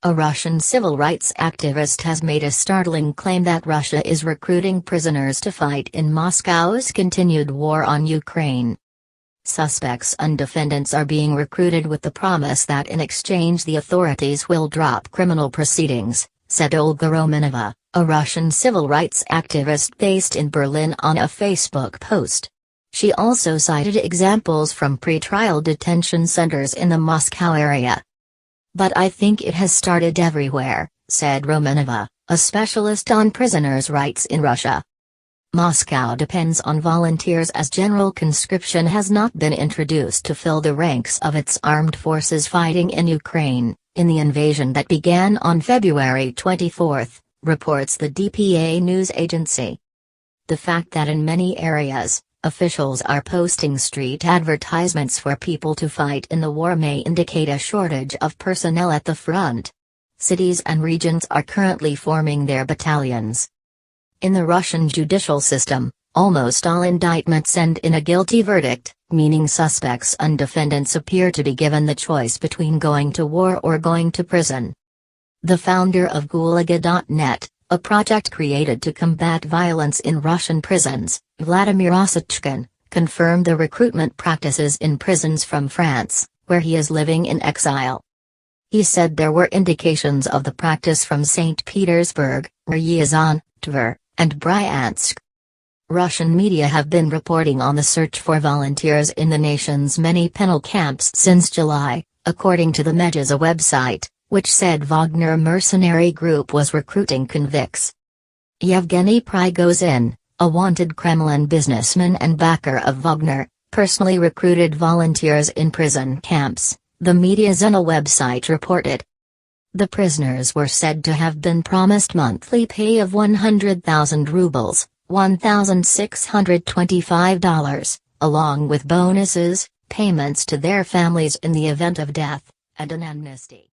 A Russian civil rights activist has made a startling claim that Russia is recruiting prisoners to fight in Moscow's continued war on Ukraine. Suspects and defendants are being recruited with the promise that in exchange the authorities will drop criminal proceedings, said Olga Romanova, a Russian civil rights activist based in Berlin, on a Facebook post. She also cited examples from pre-trial detention centers in the Moscow area. "But I think it has started everywhere," said Romanova, a specialist on prisoners' rights in Russia. Moscow depends on volunteers as general conscription has not been introduced to fill the ranks of its armed forces fighting in Ukraine, in the invasion that began on February 24, reports the DPA news agency. The fact that in many areas, officials are posting street advertisements for people to fight in the war may indicate a shortage of personnel at the front. Cities and regions are currently forming their battalions. In the Russian judicial system, almost all indictments end in a guilty verdict, meaning suspects and defendants appear to be given the choice between going to war or going to prison. The founder of Gulaga.net, a project created to combat violence in Russian prisons, Vladimir Osachkin, confirmed the recruitment practices in prisons from France, where he is living in exile. He said there were indications of the practice from St. Petersburg, Ryazan, Tver, and Bryansk. Russian media have been reporting on the search for volunteers in the nation's many penal camps since July, according to the Meduzа website, which said Wagner mercenary group was recruiting convicts. Yevgeny Prigozhin, a wanted Kremlin businessman and backer of Wagner, personally recruited volunteers in prison camps, the Meduzа website reported. The prisoners were said to have been promised monthly pay of 100,000 rubles, $1,625, along with bonuses, payments to their families in the event of death, and an amnesty.